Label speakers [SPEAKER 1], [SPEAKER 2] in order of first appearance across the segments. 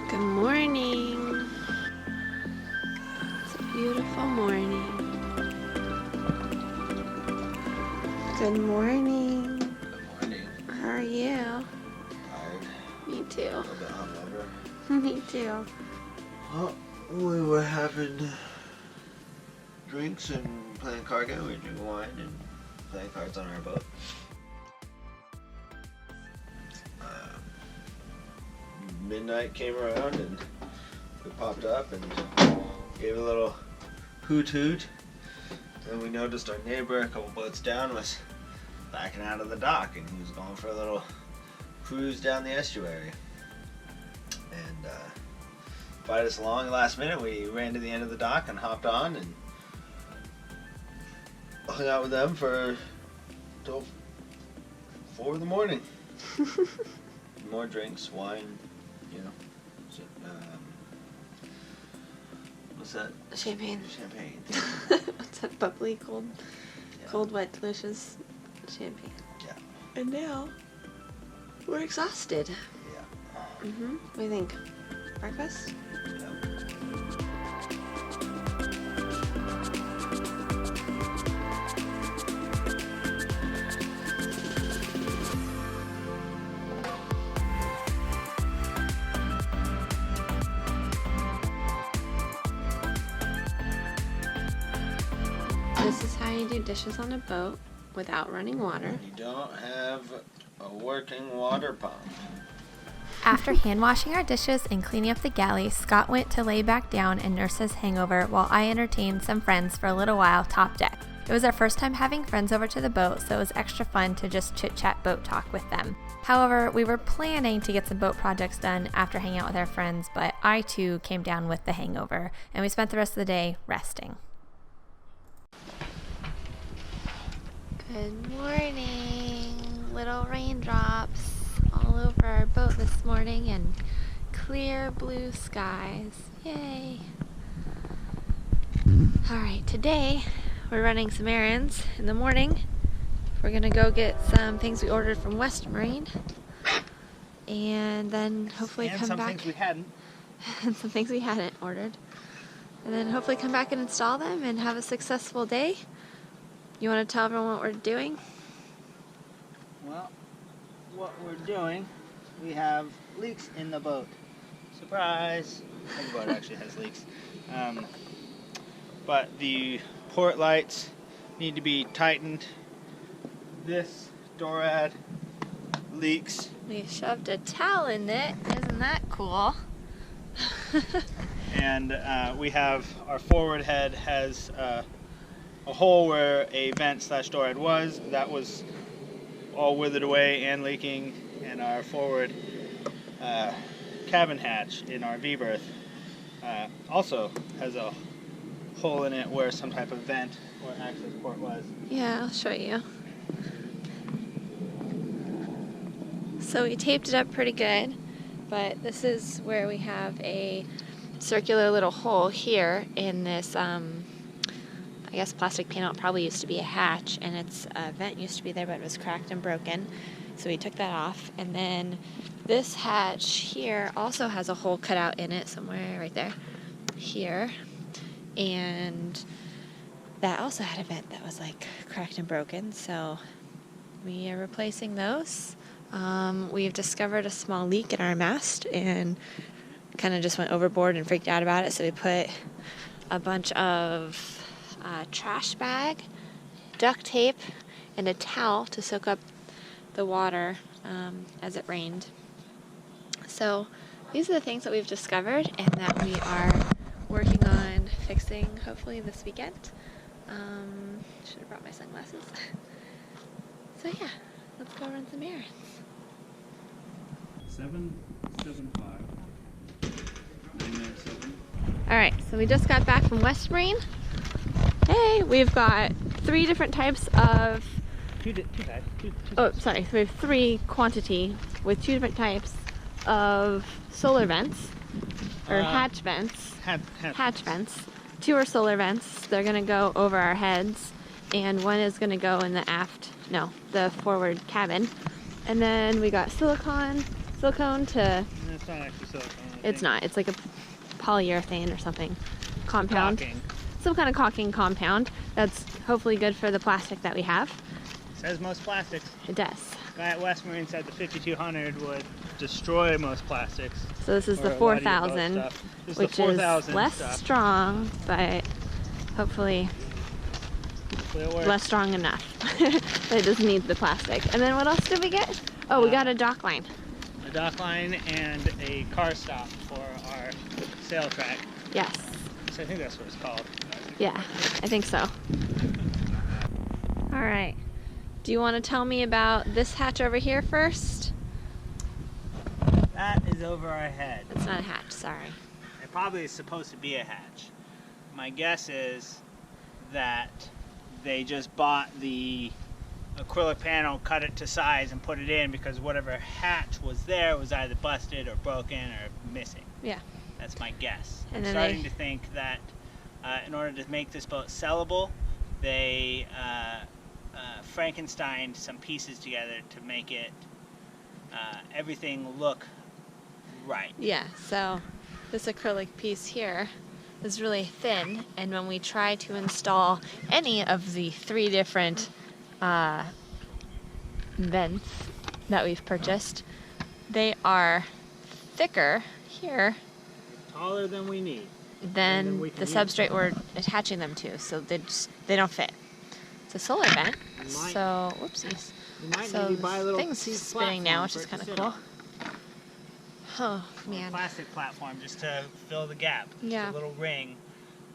[SPEAKER 1] Good morning. It's a beautiful morning. Good morning.
[SPEAKER 2] Good morning.
[SPEAKER 1] How are you?
[SPEAKER 2] Tired.
[SPEAKER 1] Me too.
[SPEAKER 2] A little bit hungover.
[SPEAKER 1] Me too.
[SPEAKER 2] Well, we were having drinks and playing card game. We were drinking wine and playing cards on our boat. Midnight came around and we popped up and gave a little hoot hoot. Then we noticed our neighbor a couple boats down was backing out of the dock and he was going for a little cruise down the estuary. And invited us along last minute. We ran to the end of the dock and hopped on and hung out with them for till 4 in the morning. More drinks, wine, you know. What's that?
[SPEAKER 1] Champagne.
[SPEAKER 2] Champagne.
[SPEAKER 1] What's that bubbly, cold, cold, wet, delicious champagne?
[SPEAKER 2] Yeah.
[SPEAKER 1] And now we're exhausted.
[SPEAKER 2] Yeah.
[SPEAKER 1] What do you think? Breakfast?
[SPEAKER 2] Yeah.
[SPEAKER 1] This is how you do dishes on a boat without running water.
[SPEAKER 2] You don't have a working water pump.
[SPEAKER 3] After hand washing our dishes and cleaning up the galley, Scott went to lay back down and nurse his hangover while I entertained some friends for a little while top deck. It was our first time having friends over to the boat, so it was extra fun to just chit-chat boat talk with them. However, we were planning to get some boat projects done after hanging out with our friends, but I too came down with the hangover, and we spent the rest of the day resting. Good morning. Little raindrops all over our boat this morning and clear blue skies. Yay. Alright, today we're running some errands in the morning. We're gonna go get some things we ordered from West Marine and then hopefully come back.
[SPEAKER 4] And some things we hadn't.
[SPEAKER 1] And some things we hadn't ordered. And then hopefully come back and install them and have a successful day. You want to tell everyone what we're doing?
[SPEAKER 4] Well, what we're doing, we have leaks in the boat. Surprise! The boat actually has leaks. But the port lights need to be tightened. This door rad leaks.
[SPEAKER 1] We shoved a towel in it. Isn't that cool?
[SPEAKER 4] And we have our forward head has a hole where a vent / door head was. That was all withered away and leaking. And our forward cabin hatch in our V-berth also has a hole in it where some type of vent or access port was.
[SPEAKER 1] Yeah, I'll show you. So we taped it up pretty good, but this is where we have a circular little hole here in this I guess plastic panel. It probably used to be a hatch, and its vent used to be there, but it was cracked and broken. So we took that off, and then this hatch here also has a hole cut out in it somewhere right there, here, and that also had a vent that was like cracked and broken. So we are replacing those. We've discovered a small leak in our mast and kind of just went overboard and freaked out about it. So we put a bunch of trash bag, duct tape, and a towel to soak up the water as it rained. So these are the things that we've discovered and that we are working on fixing hopefully this weekend. Should have brought my sunglasses. So yeah, let's go run some errands.
[SPEAKER 5] 775 997.
[SPEAKER 1] Alright, so we just got back from West Marine. Hey, we've got 3 different types of...
[SPEAKER 4] Two types.
[SPEAKER 1] Oh, sorry. We have 3 quantity with 2 different types of solar vents. Or hatch vents. Hatch vents. 2 are solar vents. They're going to go over our heads. And 1 is going to go in the forward cabin. And then we got silicone silicone to...
[SPEAKER 4] It's not actually silicone.
[SPEAKER 1] It's not. It's like a polyurethane or something. Compound.
[SPEAKER 4] Caulking.
[SPEAKER 1] Some kind of caulking compound that's hopefully good for the plastic that we have.
[SPEAKER 4] Says most plastics.
[SPEAKER 1] It does.
[SPEAKER 4] Guy at West Marine said the 5200 would destroy most plastics.
[SPEAKER 1] So this is the
[SPEAKER 4] Or a lot of your
[SPEAKER 1] 4000,
[SPEAKER 4] boat stuff. This
[SPEAKER 1] which
[SPEAKER 4] the
[SPEAKER 1] is
[SPEAKER 4] 4000
[SPEAKER 1] less
[SPEAKER 4] stuff.
[SPEAKER 1] strong, but hopefully
[SPEAKER 4] Hopefully it works.
[SPEAKER 1] less strong enough. It doesn't need the plastic. And then what else did we get? Oh, we got a dock line.
[SPEAKER 4] A dock line and a car stop for our sail track.
[SPEAKER 1] Yes.
[SPEAKER 4] So I think that's what it's called.
[SPEAKER 1] Yeah, I think so. All right. Do you want to tell me about this hatch over here first?
[SPEAKER 4] That is over our head.
[SPEAKER 1] It's not a hatch, sorry.
[SPEAKER 4] It probably is supposed to be a hatch. My guess is that they just bought the acrylic panel, cut it to size, and put it in because whatever hatch was there was either busted or broken or missing.
[SPEAKER 1] Yeah.
[SPEAKER 4] That's my guess.
[SPEAKER 1] And
[SPEAKER 4] I'm
[SPEAKER 1] then
[SPEAKER 4] starting to think that in order to make this boat sellable, they Frankensteined some pieces together to make it everything look right.
[SPEAKER 1] Yeah, so this acrylic piece here is really thin, and when we try to install any of the 3 different vents that we've purchased, they are thicker here
[SPEAKER 4] Taller than we need.
[SPEAKER 1] than
[SPEAKER 4] And we
[SPEAKER 1] the
[SPEAKER 4] can use
[SPEAKER 1] substrate we're attaching them to, so they don't fit. It's a solar vent,
[SPEAKER 4] might-
[SPEAKER 1] so whoopsies.
[SPEAKER 4] You might
[SPEAKER 1] So
[SPEAKER 4] maybe buy a little
[SPEAKER 1] thing's
[SPEAKER 4] cheap
[SPEAKER 1] spinning now, which
[SPEAKER 4] platform
[SPEAKER 1] is
[SPEAKER 4] for it
[SPEAKER 1] kind
[SPEAKER 4] to
[SPEAKER 1] of
[SPEAKER 4] sit
[SPEAKER 1] cool.
[SPEAKER 4] on.
[SPEAKER 1] Oh man.
[SPEAKER 4] Plastic platform just to fill the gap. Just
[SPEAKER 1] Yeah.
[SPEAKER 4] a little ring,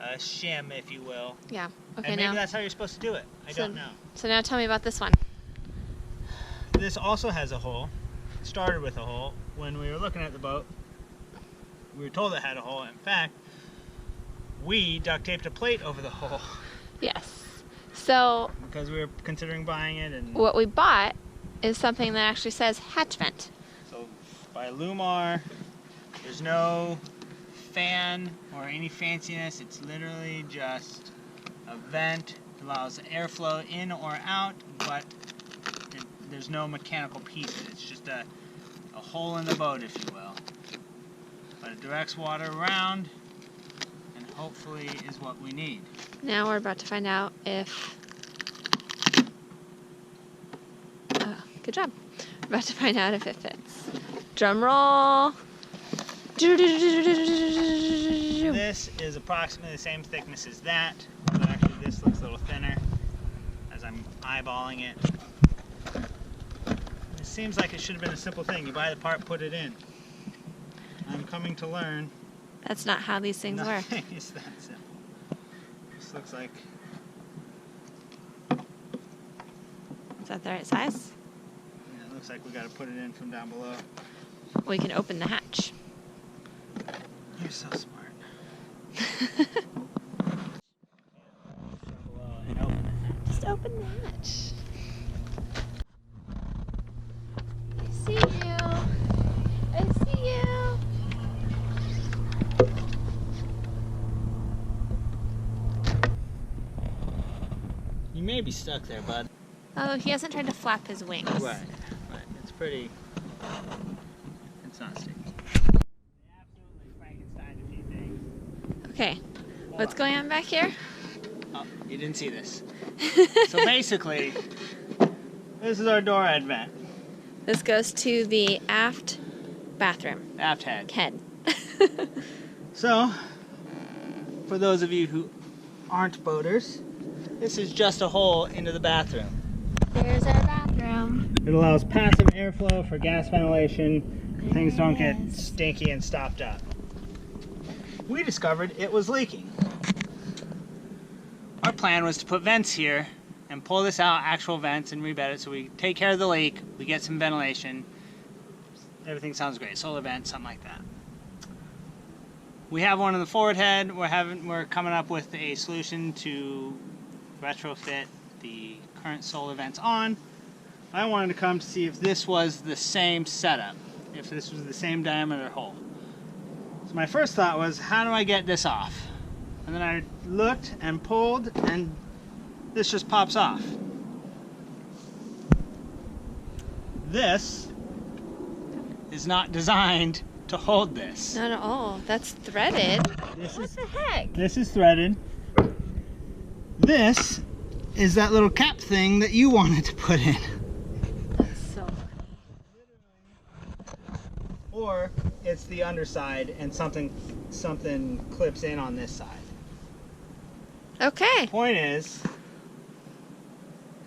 [SPEAKER 4] a shim, if you will.
[SPEAKER 1] Yeah. Okay,
[SPEAKER 4] And maybe
[SPEAKER 1] now.
[SPEAKER 4] that's how you're supposed to do it. I don't know.
[SPEAKER 1] So now tell me about this one.
[SPEAKER 4] This also has a hole. It started with a hole. When we were looking at the boat, we were told it had a hole. In fact, we duct taped a plate over the hole
[SPEAKER 1] Yes. So
[SPEAKER 4] because we were considering buying it. And
[SPEAKER 1] what we bought is something that actually says hatch vent.
[SPEAKER 4] so by Lumar, there's no fan or any fanciness. It's literally just a vent. It allows airflow in or out, but there's no mechanical pieces. It's just a hole in the boat, if you will. But it directs water around, and hopefully is what we need.
[SPEAKER 1] Now we're about to find out if... Oh, good job. We're about to find out if it fits. Drum roll.
[SPEAKER 4] This is approximately the same thickness as that, but actually this looks a little thinner as I'm eyeballing it. It seems like it should have been a simple thing. You buy the part, put it in. I'm coming to learn.
[SPEAKER 1] That's not how these things work.
[SPEAKER 4] Nothing is that simple. This looks like
[SPEAKER 1] Is that the right size?
[SPEAKER 4] yeah, it looks like we got to put it in from down below.
[SPEAKER 1] We can open the hatch.
[SPEAKER 4] You're so smart. And open it.
[SPEAKER 1] Just open the hatch. I see you. I see you.
[SPEAKER 4] You may be stuck there, bud.
[SPEAKER 1] Oh, he hasn't tried to flap his wings.
[SPEAKER 4] Right. It's pretty. It's not sticky. Absolutely Frankenstein a few things.
[SPEAKER 1] Okay, what's going on back here?
[SPEAKER 4] Oh, you didn't see this. So basically, this is our door advent.
[SPEAKER 1] This goes to the aft bathroom
[SPEAKER 4] Aft head.
[SPEAKER 1] head.
[SPEAKER 4] So, for those of you who aren't boaters, this is just a hole into the bathroom.
[SPEAKER 1] There's our bathroom.
[SPEAKER 4] It allows passive airflow for gas ventilation. Things don't get stinky and stopped up. We discovered it was leaking. Our plan was to put vents here and pull this out, actual vents, and rebed it so we take care of the leak, we get some ventilation. Everything sounds great. Solar vent, something like that. We have one in the forward head. We're coming up with a solution to retrofit the current solar vents on. I wanted to come to see if this was the same setup, if this was the same diameter hole. So my first thought was, how do I get this off? And then I looked and pulled, and this just pops off. This is not designed to hold this.
[SPEAKER 1] Not at all. That's threaded.
[SPEAKER 4] This
[SPEAKER 1] What
[SPEAKER 4] is
[SPEAKER 1] the heck?
[SPEAKER 4] this is threaded. This is that little cap thing that you wanted to put in.
[SPEAKER 1] That's so
[SPEAKER 4] Or it's the underside and something clips in on this side.
[SPEAKER 1] okay.
[SPEAKER 4] Point is,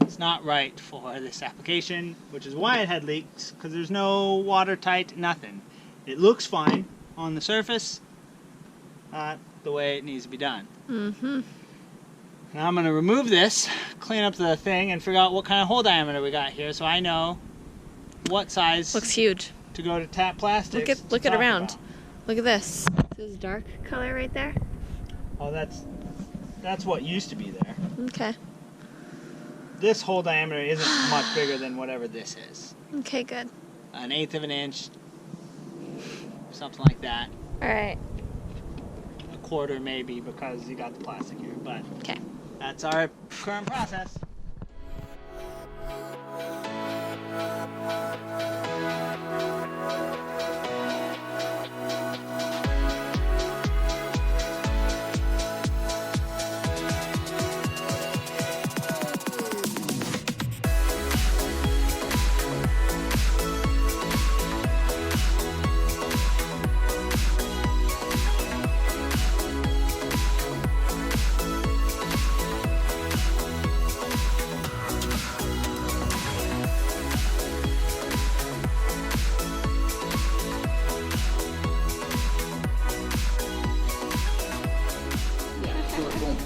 [SPEAKER 4] it's not right for this application, which is why it had leaks, because there's no watertight nothing. It looks fine on the surface, not the way it needs to be done.
[SPEAKER 1] Mm-hmm.
[SPEAKER 4] Now I'm going to remove this, clean up the thing, and figure out what kind of hole diameter we got here, so I know what size
[SPEAKER 1] Looks huge.
[SPEAKER 4] to go to tap plastics.
[SPEAKER 1] Look
[SPEAKER 4] to
[SPEAKER 1] at
[SPEAKER 4] talk
[SPEAKER 1] around.
[SPEAKER 4] about.
[SPEAKER 1] Look at this. This dark color right there.
[SPEAKER 4] Oh, that's what used to be there.
[SPEAKER 1] Okay.
[SPEAKER 4] This hole diameter isn't much bigger than whatever this is.
[SPEAKER 1] Okay, good.
[SPEAKER 4] 1/8 of an inch, something like that.
[SPEAKER 1] All right.
[SPEAKER 4] 1/4 maybe, because you got the plastic here, but
[SPEAKER 1] Okay.
[SPEAKER 4] that's our current process.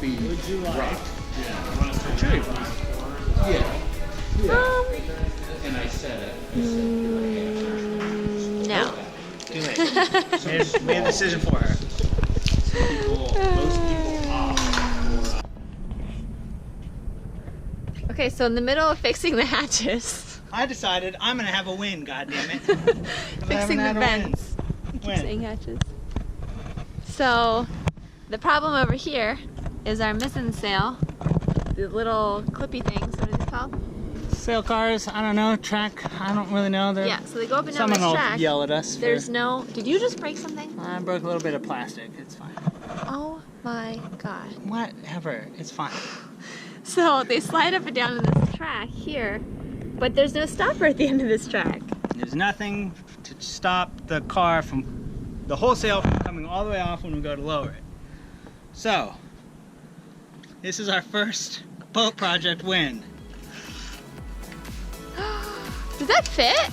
[SPEAKER 4] Would you like?
[SPEAKER 1] No.
[SPEAKER 4] Too late. Made a decision for her.
[SPEAKER 1] Okay, so in the middle of fixing the hatches,
[SPEAKER 4] I decided I'm gonna have a win, goddammit.
[SPEAKER 1] fixing the vents. Saying hatches. So, the problem over here is our missing sail. The little clippy things. What are these called?
[SPEAKER 4] Sail cars, I don't know, track, I don't really know. They're,
[SPEAKER 1] Yeah, so they go up and down
[SPEAKER 4] someone
[SPEAKER 1] this
[SPEAKER 4] will
[SPEAKER 1] track.
[SPEAKER 4] yell at us.
[SPEAKER 1] There's no. Did you just break something?
[SPEAKER 4] I broke a little bit of plastic, it's fine.
[SPEAKER 1] Oh my god.
[SPEAKER 4] Whatever, it's fine.
[SPEAKER 1] So they slide up and down in this track here, but there's no stopper at the end of this track.
[SPEAKER 4] There's nothing to stop the car from, the whole sail from coming all the way off when we go to lower it. So, this is our first boat project win.
[SPEAKER 1] Does that fit?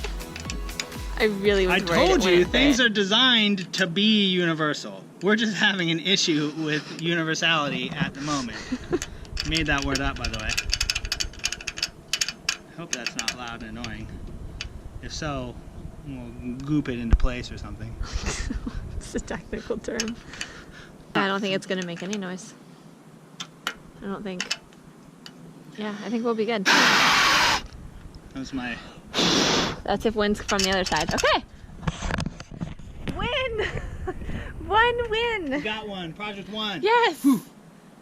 [SPEAKER 1] I really was
[SPEAKER 4] I
[SPEAKER 1] worried it
[SPEAKER 4] told you,
[SPEAKER 1] wouldn't
[SPEAKER 4] things
[SPEAKER 1] fit.
[SPEAKER 4] are designed to be universal. We're just having an issue with universality at the moment. Made that word up, by the way. I hope that's not loud and annoying. If so, we'll goop it into place or something.
[SPEAKER 1] It's a technical term. I don't think it's gonna make any noise. I don't think. Yeah, I think we'll be good.
[SPEAKER 4] That was my...
[SPEAKER 1] That's if wind's from the other side. Okay. Win! One win!
[SPEAKER 4] Got one, project one.
[SPEAKER 1] Yes! All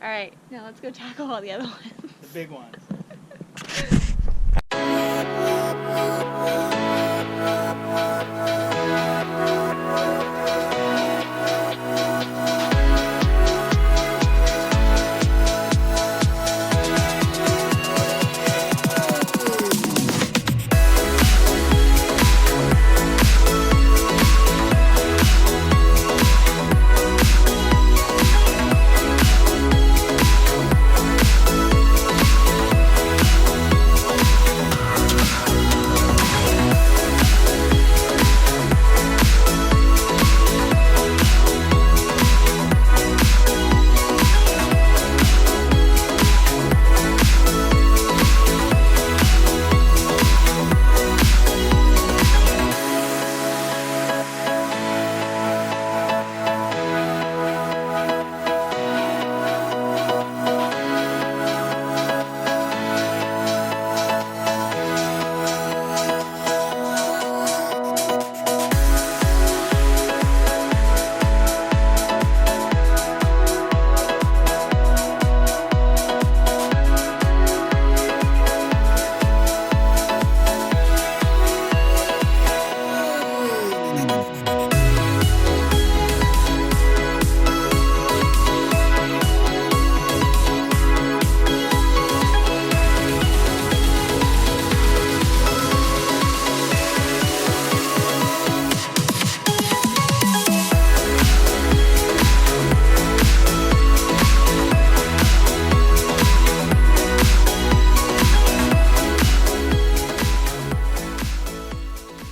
[SPEAKER 1] right, now let's go tackle all the other ones.
[SPEAKER 4] The big ones.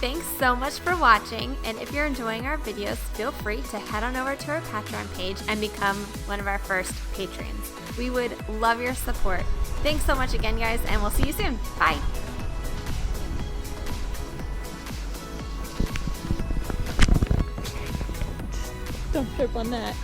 [SPEAKER 3] Thanks so much for watching, and if you're enjoying our videos, feel free to head on over to our Patreon page and become one of our first patrons. We would love your support. Thanks so much again, guys, and we'll see you soon. Bye.
[SPEAKER 1] Don't trip on that.